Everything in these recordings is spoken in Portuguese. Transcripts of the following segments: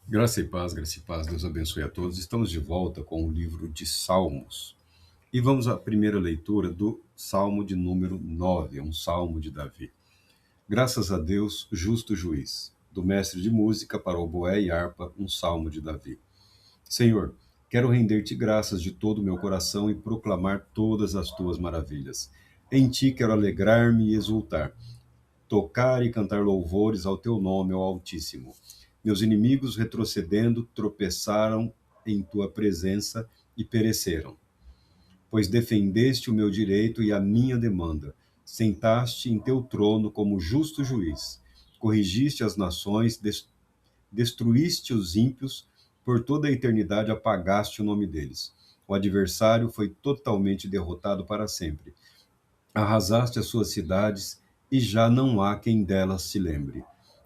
Graça e paz, Deus abençoe a todos. Estamos de volta com o livro de Salmos. E vamos à primeira leitura do Salmo de número 9, um salmo de Davi. Graças a Deus, justo juiz. Do mestre de música para oboé e harpa, um salmo de Davi. Senhor, quero render-te graças de todo o meu coração e proclamar todas as tuas maravilhas. Em ti quero alegrar-me e exultar, tocar e cantar louvores ao teu nome, ó Altíssimo. Meus inimigos, retrocedendo, tropeçaram em tua presença e pereceram. Pois defendeste o meu direito e a minha demanda. Sentaste em teu trono como justo juiz. Corrigiste as nações, destruíste os ímpios, por toda a eternidade apagaste o nome deles. O adversário foi totalmente derrotado para sempre. Arrasaste as suas cidades, e já não há quem delas se lembre.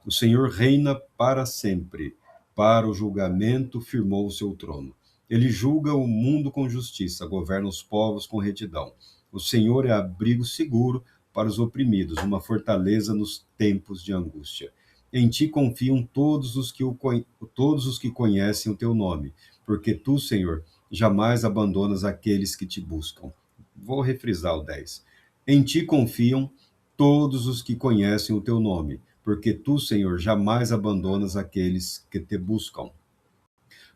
O Senhor reina para sempre. Para o julgamento firmou o seu trono. Ele julga o mundo com justiça, governa os povos com retidão. O Senhor é abrigo seguro para os oprimidos, uma fortaleza nos tempos de angústia. Em ti confiam todos os que conhecem o teu nome, porque tu, Senhor, jamais abandonas aqueles que te buscam. Vou refrisar o 10. Em ti confiam todos os que conhecem o teu nome, porque tu, Senhor, jamais abandonas aqueles que te buscam.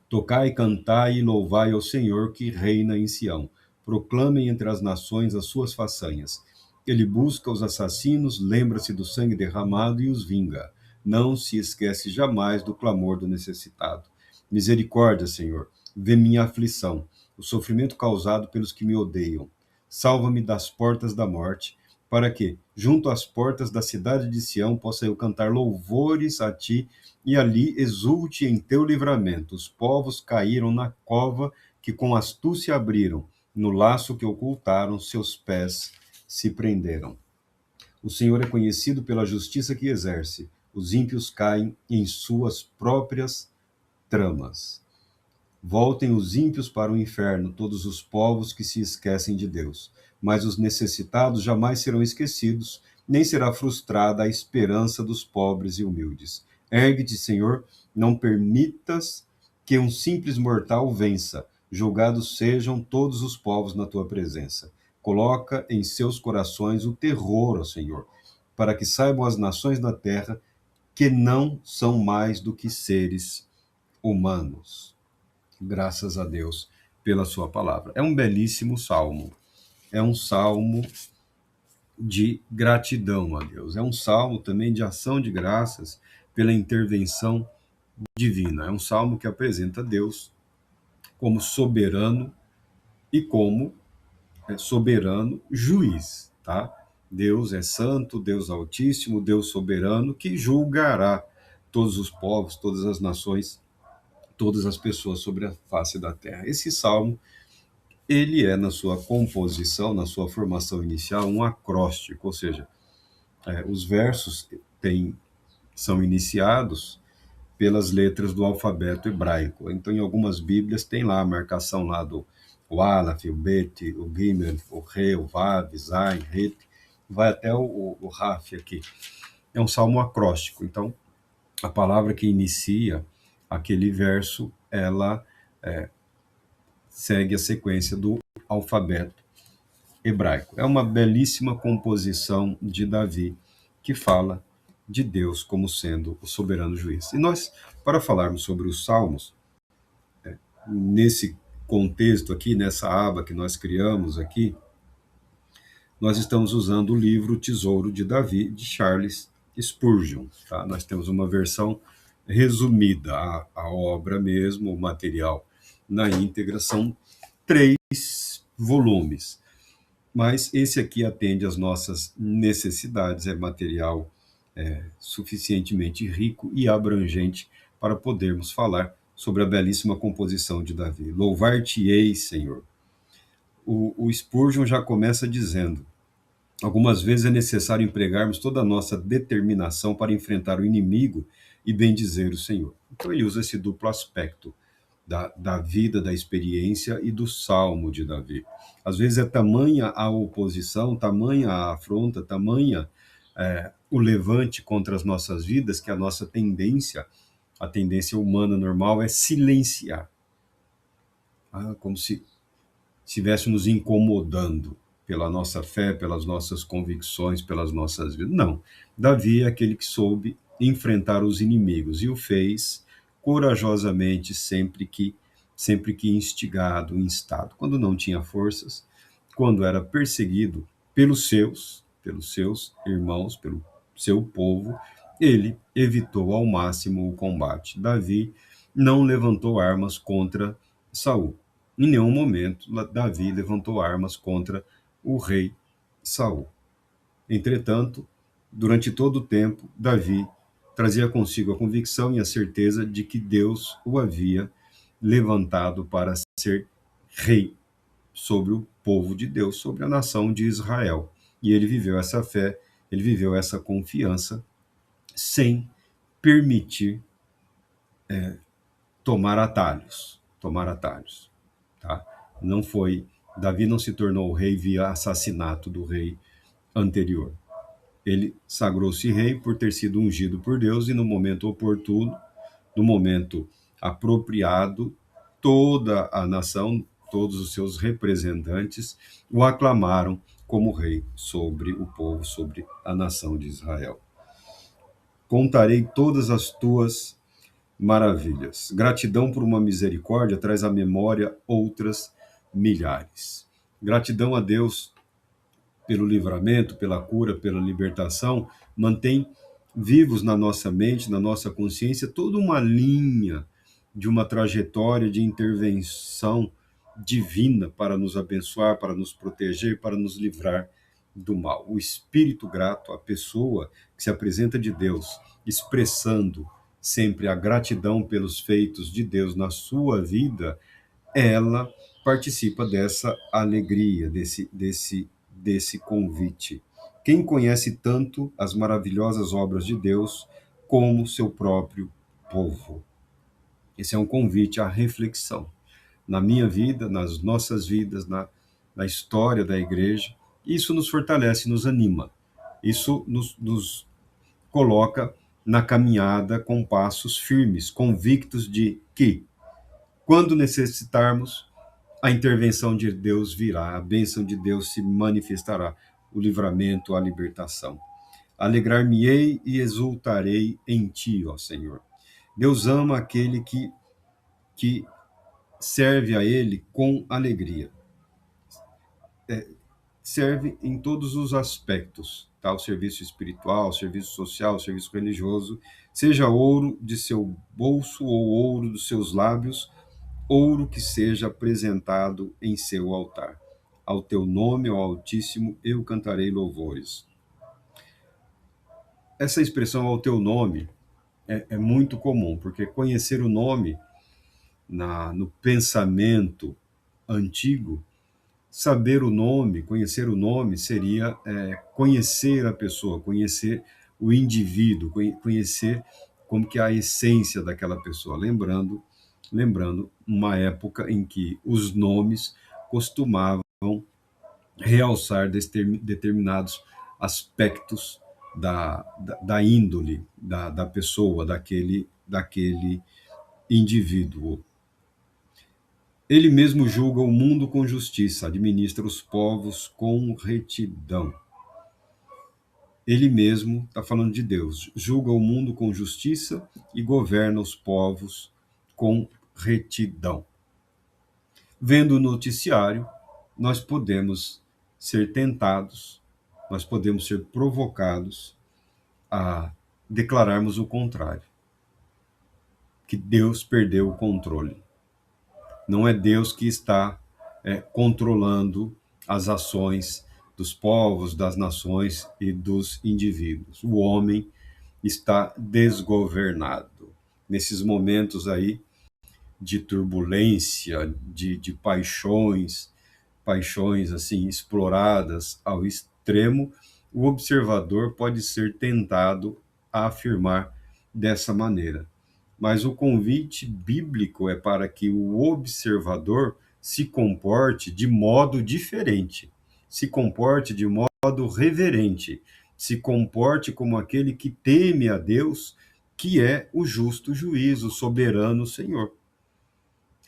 Tocai, cantai e louvai ao Senhor que reina em Sião. Proclamem entre as nações as suas façanhas. Ele busca os assassinos, lembra-se do sangue derramado e os vinga. Não se esquece jamais do clamor do necessitado. Misericórdia, Senhor, vê minha aflição, o sofrimento causado pelos que me odeiam. Salva-me das portas da morte, para que, junto às portas da cidade de Sião, possa eu cantar louvores a ti e ali exulte em teu livramento. Os povos caíram na cova que com astúcia abriram, no laço que ocultaram, seus pés se prenderam. O Senhor é conhecido pela justiça que exerce, os ímpios caem em suas próprias tramas. Voltem os ímpios para o inferno, todos os povos que se esquecem de Deus. Mas os necessitados jamais serão esquecidos, nem será frustrada a esperança dos pobres e humildes. Ergue-te, Senhor, não permitas que um simples mortal vença. Julgados sejam todos os povos na tua presença. Coloca em seus corações o terror, ó Senhor, para que saibam as nações da terra que não são mais do que seres humanos. Graças a Deus pela sua palavra. É um belíssimo salmo. É um salmo de gratidão a Deus. É um salmo também de ação de graças pela intervenção divina. É um salmo que apresenta Deus como soberano e como soberano juiz, tá? Deus é santo, Deus altíssimo, Deus soberano, que julgará todos os povos, todas as nações, todas as pessoas sobre a face da terra. Esse salmo ele é, na sua composição, na sua formação inicial, um acróstico, ou seja, os versos são iniciados pelas letras do alfabeto hebraico. Então, em algumas Bíblias, tem lá a marcação lá do o Aleph, o Bet, o Gimel, o Re, o Vav, Zain, Het, vai até o Raf aqui. É um salmo acróstico. Então, a palavra que inicia aquele verso, ela segue a sequência do alfabeto hebraico. É uma belíssima composição de Davi que fala de Deus como sendo o soberano juiz. E nós, para falarmos sobre os salmos, nesse contexto aqui, nessa aba que nós criamos aqui, nós estamos usando o livro Tesouro de Davi, de Charles Spurgeon. Tá? Nós temos uma versão resumida, a obra mesmo, o material na íntegra, são 3 volumes. Mas esse aqui atende às nossas necessidades, é material suficientemente rico e abrangente para podermos falar sobre a belíssima composição de Davi. Louvar-te-ei, Senhor. O Spurgeon já começa dizendo: algumas vezes é necessário empregarmos toda a nossa determinação para enfrentar o inimigo e bendizer o Senhor. Então ele usa esse duplo aspecto da vida, da experiência e do salmo de Davi. Às vezes é tamanha a oposição, tamanha a afronta, tamanha o levante contra as nossas vidas, que a nossa tendência A tendência humana normal é silenciar, como se estivéssemos incomodando pela nossa fé, pelas nossas convicções, pelas nossas vidas. Não. Davi é aquele que soube enfrentar os inimigos e o fez corajosamente sempre que instigado, instado. Quando não tinha forças, quando era perseguido pelos seus irmãos, pelo seu povo, ele evitou ao máximo o combate. Davi não levantou armas contra Saul. Em nenhum momento Davi levantou armas contra o rei Saul. Entretanto, durante todo o tempo, Davi trazia consigo a convicção e a certeza de que Deus o havia levantado para ser rei sobre o povo de Deus, sobre a nação de Israel. E ele viveu essa fé, ele viveu essa confiança sem permitir tomar atalhos, tá? Não foi, Davi não se tornou rei via assassinato do rei anterior. Ele sagrou-se rei por ter sido ungido por Deus e no momento oportuno, no momento apropriado, toda a nação, todos os seus representantes o aclamaram como rei sobre o povo, sobre a nação de Israel. Contarei todas as tuas maravilhas. Gratidão por uma misericórdia traz à memória outras milhares. Gratidão a Deus pelo livramento, pela cura, pela libertação, mantém vivos na nossa mente, na nossa consciência, toda uma linha de uma trajetória de intervenção divina para nos abençoar, para nos proteger, para nos livrar do mal. O espírito grato, a pessoa que se apresenta de Deus, expressando sempre a gratidão pelos feitos de Deus na sua vida, ela participa dessa alegria, desse convite. Quem conhece tanto as maravilhosas obras de Deus como seu próprio povo? Esse é um convite à reflexão. Na minha vida, nas nossas vidas, na história da igreja, isso nos fortalece, nos anima. Isso nos coloca na caminhada com passos firmes, convictos de que, quando necessitarmos, a intervenção de Deus virá, a bênção de Deus se manifestará, o livramento, a libertação. Alegrar-me-ei e exultarei em ti, ó Senhor. Deus ama aquele que serve a ele com alegria. Serve em todos os aspectos, tá? O serviço espiritual, o serviço social, o serviço religioso, seja ouro de seu bolso ou ouro dos seus lábios, ouro que seja apresentado em seu altar. Ao teu nome, ó Altíssimo, eu cantarei louvores. Essa expressão ao teu nome é muito comum, porque conhecer o nome no pensamento antigo, saber o nome, conhecer o nome seria conhecer a pessoa, conhecer o indivíduo, conhecer como que é a essência daquela pessoa, lembrando uma época em que os nomes costumavam realçar determinados aspectos da índole da pessoa, daquele indivíduo. Ele mesmo julga o mundo com justiça, administra os povos com retidão. Ele mesmo, está falando de Deus, julga o mundo com justiça e governa os povos com retidão. Vendo o noticiário, nós podemos ser tentados, nós podemos ser provocados a declararmos o contrário, que Deus perdeu o controle. Não é Deus que está controlando as ações dos povos, das nações e dos indivíduos. O homem está desgovernado. Nesses momentos aí de turbulência, de paixões assim exploradas ao extremo, o observador pode ser tentado a afirmar dessa maneira. Mas o convite bíblico é para que o observador se comporte de modo diferente, se comporte de modo reverente, se comporte como aquele que teme a Deus que é o justo juízo, o soberano Senhor.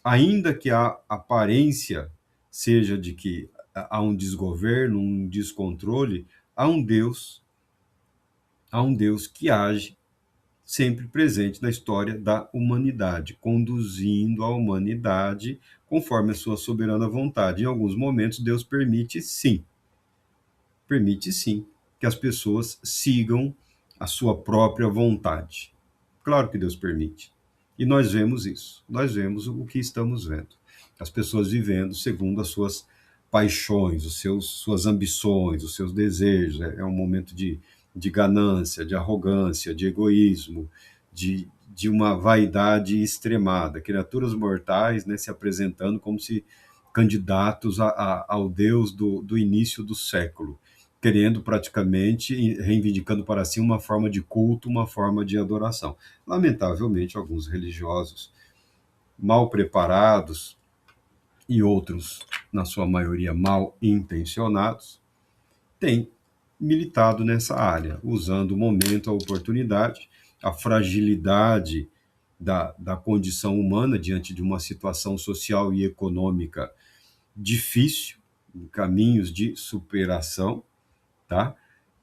Ainda que a aparência seja de que há um desgoverno, um descontrole, há um Deus, há um Deus que age sempre presente na história da humanidade, conduzindo a humanidade conforme a sua soberana vontade. Em alguns momentos, Deus permite sim, que as pessoas sigam a sua própria vontade. Claro que Deus permite. E nós vemos isso. Nós vemos o que estamos vendo. As pessoas vivendo segundo as suas paixões, suas ambições, os seus desejos. É um momento de ganância, de arrogância, de egoísmo, de uma vaidade extremada. Criaturas mortais, né, se apresentando como se candidatos ao Deus do início do século, querendo praticamente, reivindicando para si uma forma de culto, uma forma de adoração. Lamentavelmente, alguns religiosos mal preparados e outros, na sua maioria, mal intencionados, têm militado nessa área, usando o momento, a oportunidade, a fragilidade da condição humana diante de uma situação social e econômica difícil, em caminhos de superação, tá?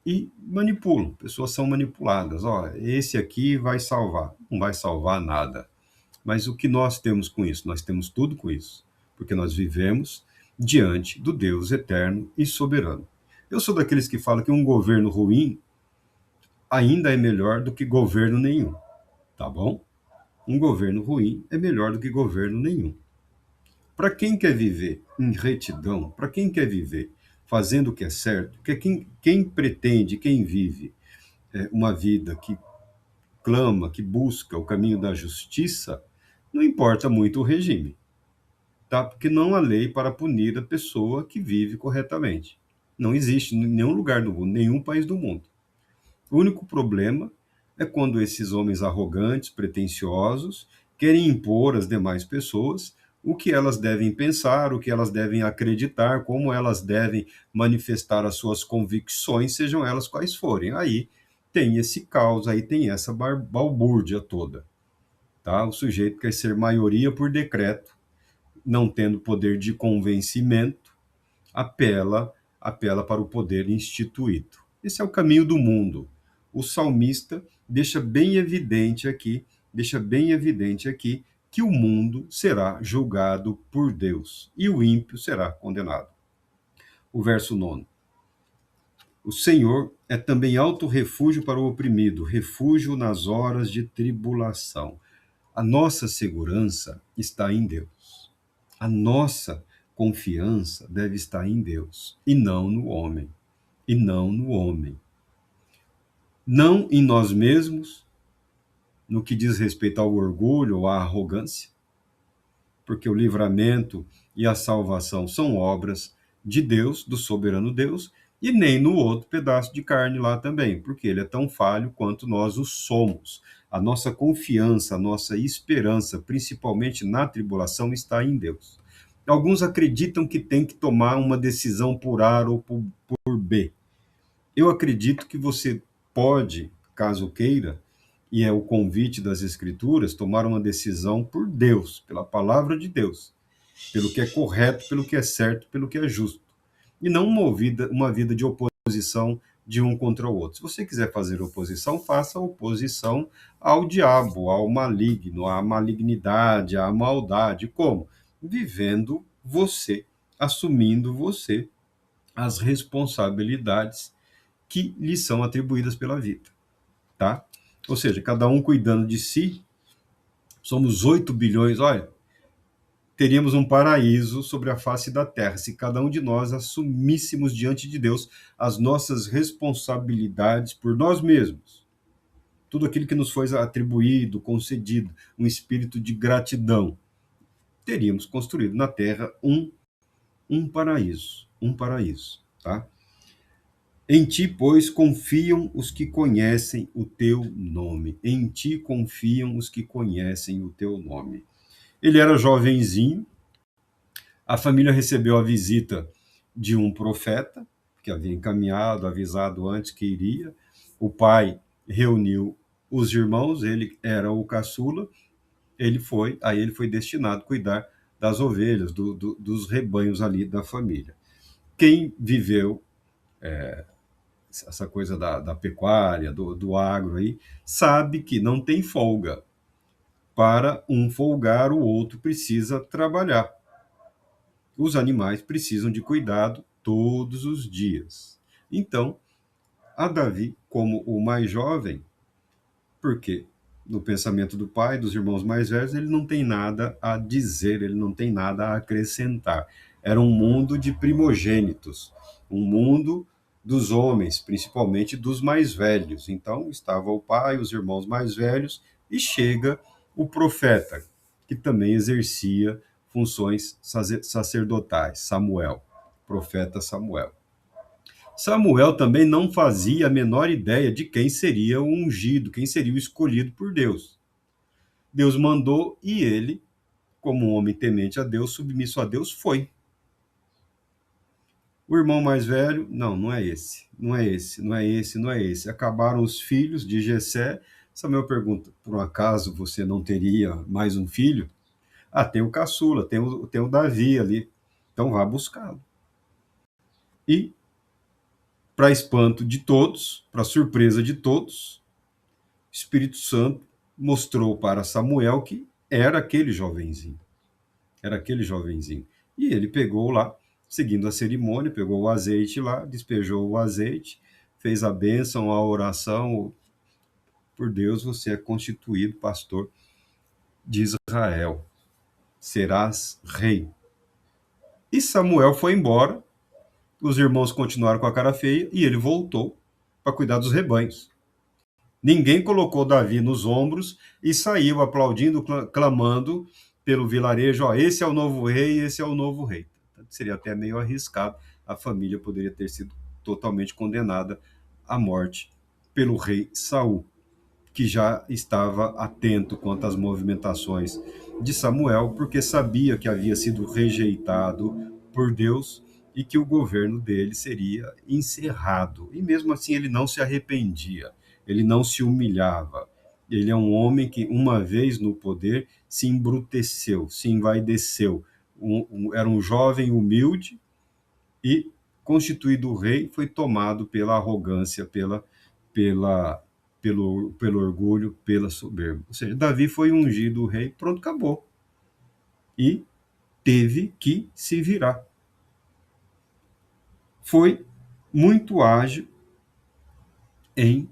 E manipulam, pessoas são manipuladas. Ó, esse aqui vai salvar. Não vai salvar nada. Mas o que nós temos com isso? Nós temos tudo com isso, porque nós vivemos diante do Deus eterno e soberano. Eu sou daqueles que falam que um governo ruim ainda é melhor do que governo nenhum, tá bom? Um governo ruim é melhor do que governo nenhum. Para quem quer viver em retidão, para quem quer viver fazendo o que é certo, porque quem pretende, quem vive uma vida que clama, que busca o caminho da justiça, não importa muito o regime, tá? Porque não há lei para punir a pessoa que vive corretamente. Não existe em nenhum lugar do mundo, nenhum país do mundo. O único problema é quando esses homens arrogantes, pretensiosos, querem impor às demais pessoas o que elas devem pensar, o que elas devem acreditar, como elas devem manifestar as suas convicções, sejam elas quais forem. Aí tem esse caos, aí tem essa balbúrdia toda. Tá? O sujeito quer ser maioria por decreto, não tendo poder de convencimento, apela para o poder instituído. Esse é o caminho do mundo. O salmista deixa bem evidente aqui que o mundo será julgado por Deus e o ímpio será condenado. O verso 9. O Senhor é também alto refúgio para o oprimido, refúgio nas horas de tribulação. A nossa segurança está em Deus. A nossa confiança deve estar em Deus e não no homem. E não no homem. Não em nós mesmos, no que diz respeito ao orgulho ou à arrogância, porque o livramento e a salvação são obras de Deus, do soberano Deus, e nem no outro pedaço de carne lá também, porque ele é tão falho quanto nós o somos. A nossa confiança, a nossa esperança, principalmente na tribulação, está em Deus. Alguns acreditam que tem que tomar uma decisão por A ou por B. Eu acredito que você pode, caso queira, e é o convite das Escrituras, tomar uma decisão por Deus, pela palavra de Deus, pelo que é correto, pelo que é certo, pelo que é justo, e não uma vida de oposição de um contra o outro. Se você quiser fazer oposição, faça oposição ao diabo, ao maligno, à malignidade, à maldade. Como? Vivendo você, assumindo você as responsabilidades que lhe são atribuídas pela vida, tá? Ou seja, cada um cuidando de si, somos 8 bilhões, olha, teríamos um paraíso sobre a face da terra, se cada um de nós assumíssemos diante de Deus as nossas responsabilidades por nós mesmos. Tudo aquilo que nos foi atribuído, concedido, um espírito de gratidão. Teríamos construído na terra um paraíso, tá? Em ti, pois, confiam os que conhecem o teu nome. Em ti confiam os que conhecem o teu nome. Ele era jovenzinho, a família recebeu a visita de um profeta, que havia encaminhado, avisado antes que iria. O pai reuniu os irmãos, ele era o caçula, aí ele foi destinado a cuidar das ovelhas, dos rebanhos ali da família. Quem viveu essa coisa da pecuária, do agro aí, sabe que não tem folga. Para um folgar, o outro precisa trabalhar. Os animais precisam de cuidado todos os dias. Então, a Davi, como o mais jovem, porque no pensamento do pai, dos irmãos mais velhos, ele não tem nada a dizer, ele não tem nada a acrescentar. Era um mundo de primogênitos, um mundo dos homens, principalmente dos mais velhos. Então, estava o pai, os irmãos mais velhos, e chega o profeta, que também exercia funções sacerdotais, Samuel, profeta Samuel. Samuel também não fazia a menor ideia de quem seria o ungido, quem seria o escolhido por Deus. Deus mandou e ele, como um homem temente a Deus, submisso a Deus, foi. O irmão mais velho, não é esse, não é esse, não é esse, não é esse. Acabaram os filhos de Jessé. Samuel pergunta, por um acaso você não teria mais um filho? Ah, tem o caçula, tem o Davi ali. Então vá buscá-lo. E, para espanto de todos, para surpresa de todos, o Espírito Santo mostrou para Samuel que era aquele jovenzinho. Era aquele jovenzinho. E ele pegou lá, seguindo a cerimônia, pegou o azeite lá, despejou o azeite, fez a bênção, a oração. Por Deus, você é constituído pastor de Israel. Serás rei. E Samuel foi embora, os irmãos continuaram com a cara feia e ele voltou para cuidar dos rebanhos. Ninguém colocou Davi nos ombros e saiu aplaudindo, clamando pelo vilarejo, ó, esse é o novo rei, esse é o novo rei. Seria até meio arriscado, a família poderia ter sido totalmente condenada à morte pelo rei Saul, que já estava atento quanto às movimentações de Samuel, porque sabia que havia sido rejeitado por Deus e que o governo dele seria encerrado. E mesmo assim ele não se arrependia, ele não se humilhava. Ele é um homem que, uma vez no poder, se embruteceu, se envaideceu. Era um jovem humilde e, constituído rei, foi tomado pela arrogância, pelo orgulho, pela soberba. Ou seja, Davi foi ungido rei, pronto, acabou. E teve que se virar. Foi muito ágil em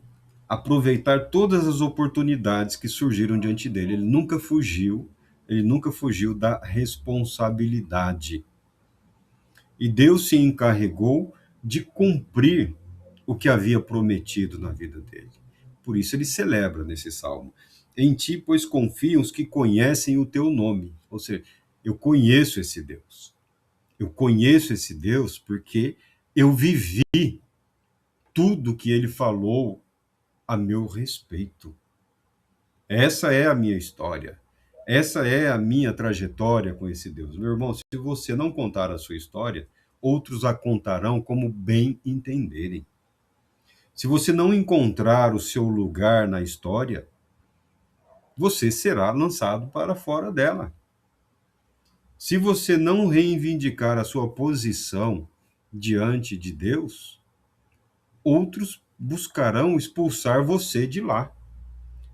aproveitar todas as oportunidades que surgiram diante dele. Ele nunca fugiu da responsabilidade. E Deus se encarregou de cumprir o que havia prometido na vida dele. Por isso ele celebra nesse salmo. Em ti, pois, confiam os que conhecem o teu nome. Ou seja, eu conheço esse Deus. Eu conheço esse Deus porque eu vivi tudo que ele falou a meu respeito. Essa é a minha história. Essa é a minha trajetória com esse Deus. Meu irmão, se você não contar a sua história, outros a contarão como bem entenderem. Se você não encontrar o seu lugar na história, você será lançado para fora dela. Se você não reivindicar a sua posição diante de Deus, outros buscarão expulsar você de lá.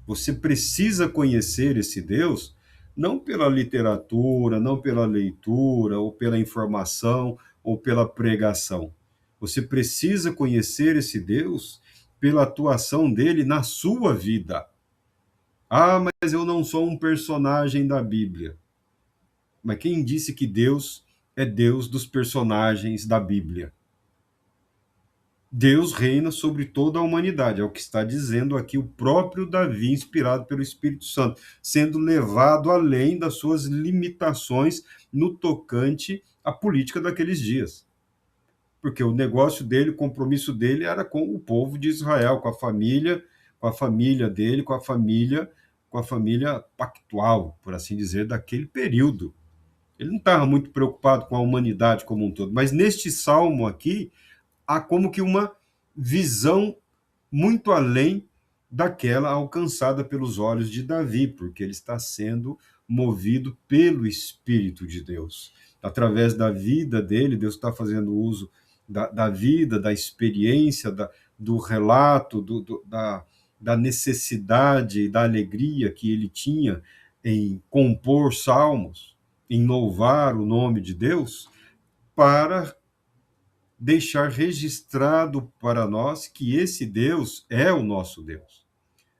Você precisa conhecer esse Deus não pela literatura, não pela leitura, ou pela informação, ou pela pregação. Você precisa conhecer esse Deus pela atuação dele na sua vida. Ah, mas eu não sou um personagem da Bíblia. Mas quem disse que Deus é Deus dos personagens da Bíblia? Deus reina sobre toda a humanidade, é o que está dizendo aqui o próprio Davi, inspirado pelo Espírito Santo, sendo levado além das suas limitações no tocante à política daqueles dias. Porque o negócio dele, o compromisso dele era com o povo de Israel, com a família dele, com a família pactual, por assim dizer, daquele período. Ele não estava muito preocupado com a humanidade como um todo, mas neste salmo aqui, há como que uma visão muito além daquela alcançada pelos olhos de Davi, porque ele está sendo movido pelo Espírito de Deus. Através da vida dele, Deus está fazendo uso da vida, da experiência, do relato, da necessidade e da alegria que ele tinha em compor salmos, em louvar o nome de Deus, para deixar registrado para nós que esse Deus é o nosso Deus,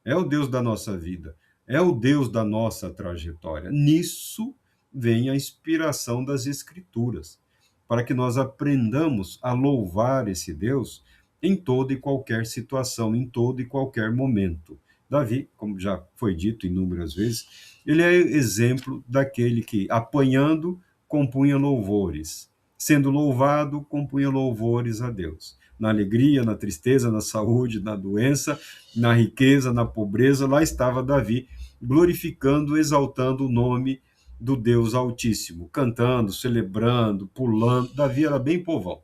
é o Deus da nossa vida, é o Deus da nossa trajetória. Nisso vem a inspiração das Escrituras, para que nós aprendamos a louvar esse Deus em toda e qualquer situação, em todo e qualquer momento. Davi, como já foi dito inúmeras vezes, ele é exemplo daquele que, apanhando, compunha louvores, sendo louvado, compunha louvores a Deus. Na alegria, na tristeza, na saúde, na doença, na riqueza, na pobreza, lá estava Davi, glorificando, exaltando o nome do Deus Altíssimo, cantando, celebrando, pulando. Davi era bem povão,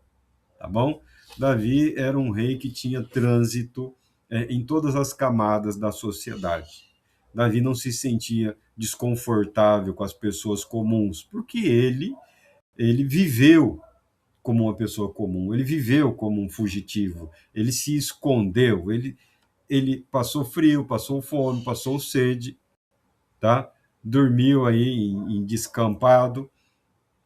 tá bom? Davi era um rei que tinha trânsito em todas as camadas da sociedade. Davi não se sentia desconfortável com as pessoas comuns, porque ele viveu como uma pessoa comum, ele viveu como um fugitivo, ele se escondeu, ele passou frio, passou fome, passou sede, tá? Dormiu aí em descampado.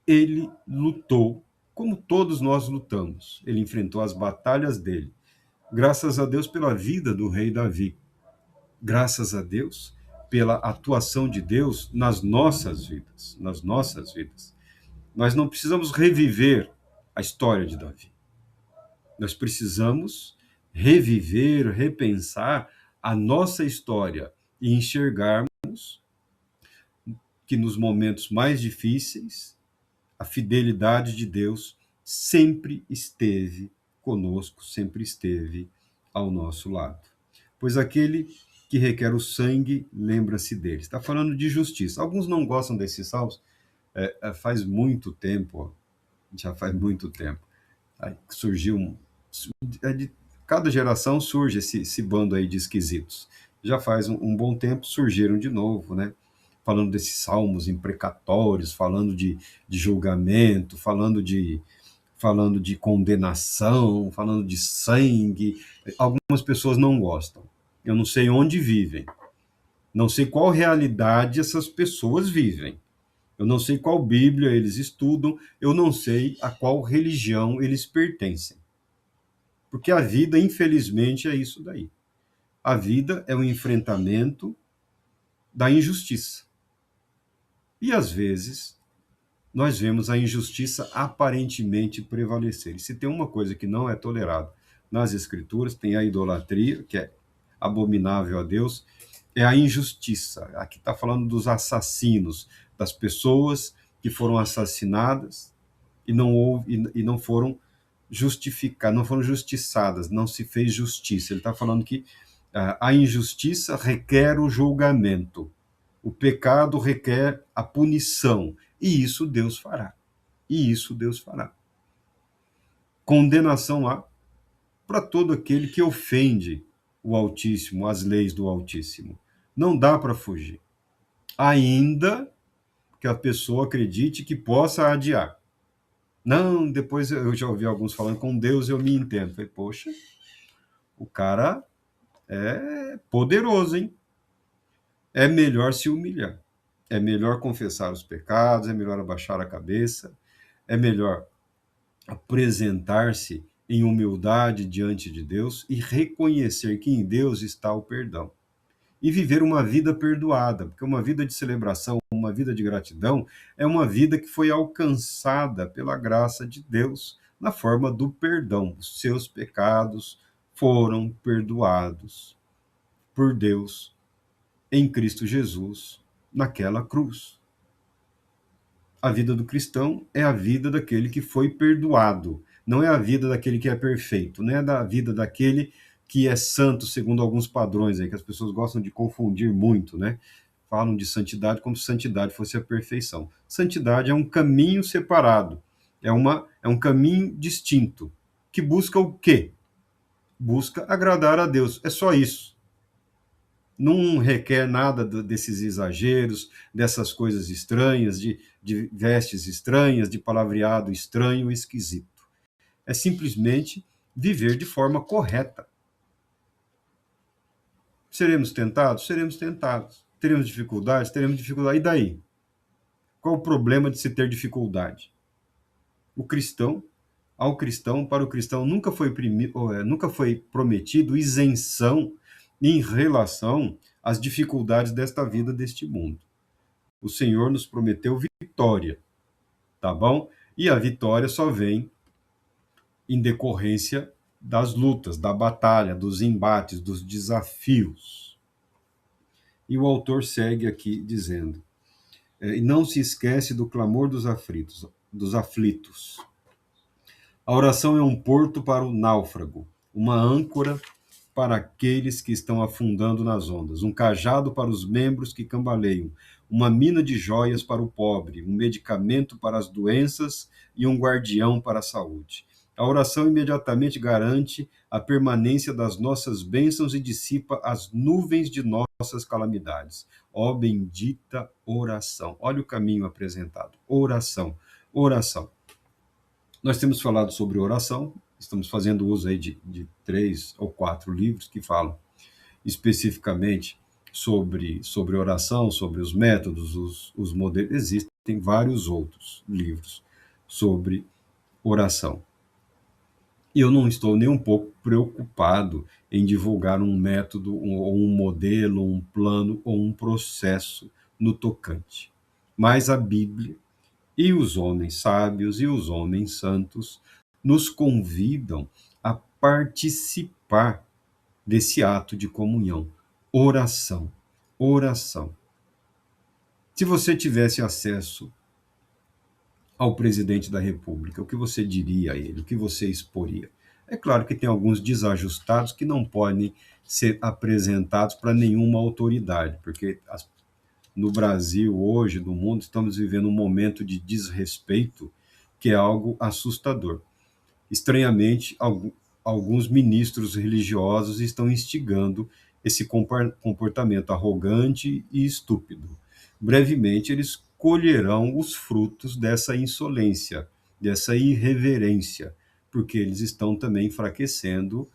Ele lutou, como todos nós lutamos. Ele enfrentou as batalhas dele. Graças a Deus pela vida do rei Davi. Graças a Deus pela atuação de Deus nas nossas vidas, nas nossas vidas. Nós não precisamos reviver a história de Davi. Nós precisamos reviver, repensar a nossa história e enxergarmos que nos momentos mais difíceis, a fidelidade de Deus sempre esteve conosco, sempre esteve ao nosso lado. Pois aquele que requer o sangue, lembra-se dele. Está falando de justiça. Alguns não gostam desses salmos, faz muito tempo, já faz muito tempo. Aí surgiu de cada geração surge esse bando aí de esquisitos. Já faz um bom tempo surgiram de novo, né? Falando desses salmos imprecatórios, falando de julgamento, falando de condenação, falando de sangue. Algumas pessoas não gostam. Eu não sei onde vivem. Não sei qual realidade essas pessoas vivem. Eu não sei qual Bíblia eles estudam. Eu não sei a qual religião eles pertencem. Porque a vida, infelizmente, é isso daí. A vida é um enfrentamento da injustiça. E, às vezes, nós vemos a injustiça aparentemente prevalecer. E se tem uma coisa que não é tolerada nas Escrituras, tem a idolatria, que é abominável a Deus, é a injustiça. Aqui está falando dos assassinos, das pessoas que foram assassinadas e não foram justificar, não foram justiçadas, não se fez justiça. Ele está falando que a injustiça requer o julgamento, o pecado requer a punição, e isso Deus fará. E isso Deus fará. Condenação há para todo aquele que ofende o Altíssimo, as leis do Altíssimo. Não dá para fugir. Ainda que a pessoa acredite que possa adiar. Não, depois eu já ouvi alguns falando, com Deus eu me entendo. Falei, poxa, o cara é poderoso, hein? É melhor se humilhar. É melhor confessar os pecados, é melhor abaixar a cabeça, é melhor apresentar-se em humildade diante de Deus e reconhecer que em Deus está o perdão. E viver uma vida perdoada, porque uma vida de celebração, uma vida de gratidão, é uma vida que foi alcançada pela graça de Deus na forma do perdão. Os seus pecados foram perdoados por Deus em Cristo Jesus naquela cruz. A vida do cristão é a vida daquele que foi perdoado, não é a vida daquele que é perfeito, não é a vida daquele que é santo segundo alguns padrões aí que as pessoas gostam de confundir muito, né? Falam de santidade como se santidade fosse a perfeição. Santidade é um caminho separado, é um caminho distinto, que busca o quê? Busca agradar a Deus. É só isso. não requer nada desses exageros, dessas coisas estranhas, de vestes estranhas, de palavreado estranho, esquisito. É simplesmente viver de forma correta. Seremos tentados? Seremos tentados. Teremos dificuldades? Teremos dificuldade. E daí? Qual o problema de se ter dificuldade? O cristão, ao cristão, para o cristão, nunca foi prometido isenção em relação às dificuldades desta vida, deste mundo. O Senhor nos prometeu vitória, tá bom? E a vitória só vem em decorrência das lutas, da batalha, dos embates, dos desafios. E o autor segue aqui dizendo: e não se esquece do clamor dos aflitos, dos aflitos. A oração é um porto para o náufrago, uma âncora para aqueles que estão afundando nas ondas, um cajado para os membros que cambaleiam, uma mina de joias para o pobre, um medicamento para as doenças e um guardião para a saúde. A oração imediatamente garante a permanência das nossas bênçãos e dissipa as nuvens de nossas calamidades. Ó bendita oração. Olha o caminho apresentado. Oração. Oração. Nós temos falado sobre oração, estamos fazendo uso aí de 3 ou 4 livros que falam especificamente sobre oração, sobre os métodos, os modelos. Existem vários outros livros sobre oração. E eu não estou nem um pouco preocupado em divulgar um método, ou um modelo, um plano, ou um processo no tocante. Mas a Bíblia e os homens sábios e os homens santos nos convidam a participar desse ato de comunhão. Oração. Oração. Se você tivesse acesso ao presidente da República, o que você diria a ele? O que você exporia? É claro que tem alguns desajustados que não podem ser apresentados para nenhuma autoridade, porque no Brasil, hoje, no mundo, estamos vivendo um momento de desrespeito que é algo assustador. Estranhamente, alguns ministros religiosos estão instigando esse comportamento arrogante e estúpido. Brevemente, eles colherão os frutos dessa insolência, dessa irreverência, porque eles estão também enfraquecendo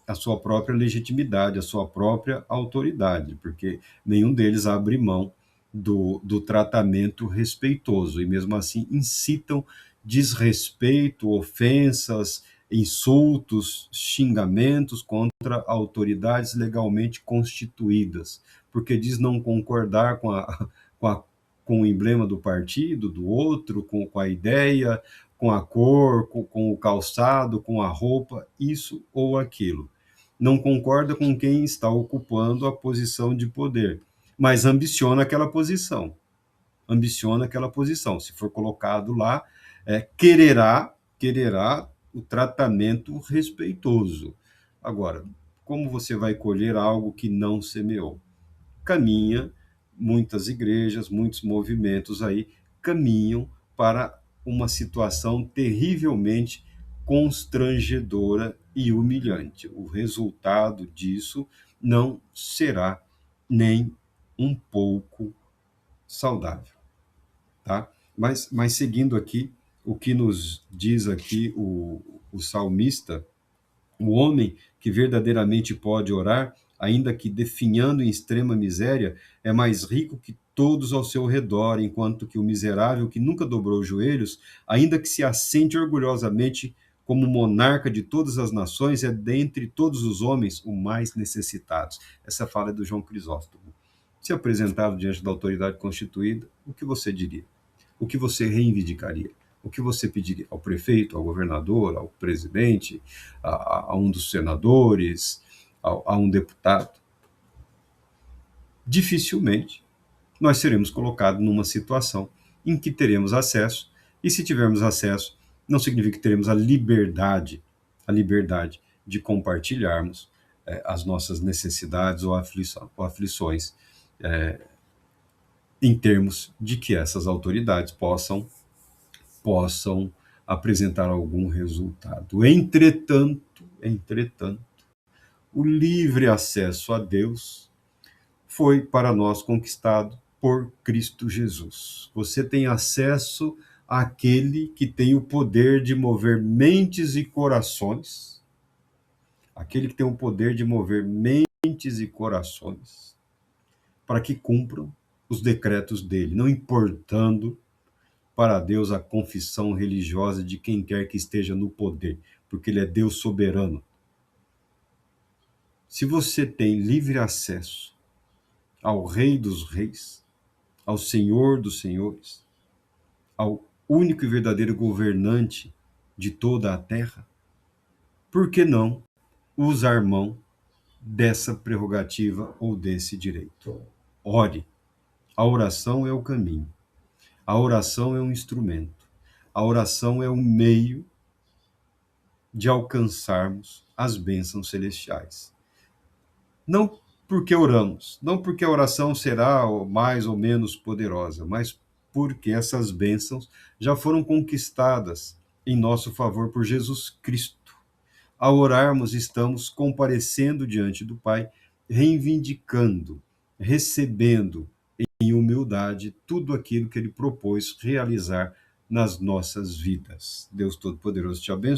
a sua própria legitimidade, a sua própria autoridade, porque nenhum deles abre mão do tratamento respeitoso, e mesmo assim incitam desrespeito, ofensas, insultos, xingamentos contra autoridades legalmente constituídas, porque diz não concordar com, a, com o emblema do partido, do outro, com a ideia, com a cor, com o calçado, com a roupa, isso ou aquilo. Não concorda com quem está ocupando a posição de poder, mas ambiciona aquela posição. Ambiciona aquela posição. Se for colocado lá, quererá o tratamento respeitoso. Agora, como você vai colher algo que não semeou? Caminha, muitas igrejas, muitos movimentos aí caminham para uma situação terrivelmente constrangedora e humilhante. O resultado disso não será nem um pouco saudável, tá? Mas seguindo aqui, o que nos diz aqui o salmista: o homem que verdadeiramente pode orar, ainda que definhando em extrema miséria, é mais rico que todos ao seu redor, enquanto que o miserável que nunca dobrou os joelhos, ainda que se assente orgulhosamente como monarca de todas as nações, é dentre todos os homens o mais necessitado. Essa fala é do João Crisóstomo. Se apresentado diante da autoridade constituída, o que você diria? O que você reivindicaria? O que você pediria ao prefeito, ao governador, ao presidente, a um dos senadores, a um deputado? Dificilmente nós seremos colocados numa situação em que teremos acesso, e se tivermos acesso, não significa que teremos a liberdade de compartilharmos as nossas necessidades ou aflições, em termos de que essas autoridades possam apresentar algum resultado. Entretanto, o livre acesso a Deus foi para nós conquistado por Cristo Jesus. Você tem acesso àquele que tem o poder de mover mentes e corações, aquele que tem o poder de mover mentes e corações, para que cumpram os decretos dele, não importando para Deus a confissão religiosa de quem quer que esteja no poder, porque ele é Deus soberano. Se você tem livre acesso ao Rei dos Reis, ao Senhor dos Senhores, ao único e verdadeiro governante de toda a terra, por que não usar mão dessa prerrogativa ou desse direito? Ore. A oração é o caminho. A oração é um instrumento. A oração é um meio de alcançarmos as bênçãos celestiais. Não porque oramos, não porque a oração será mais ou menos poderosa, mas porque essas bênçãos já foram conquistadas em nosso favor por Jesus Cristo. Ao orarmos, estamos comparecendo diante do Pai, reivindicando, recebendo em humildade tudo aquilo que Ele propôs realizar nas nossas vidas. Deus Todo-Poderoso te abençoe.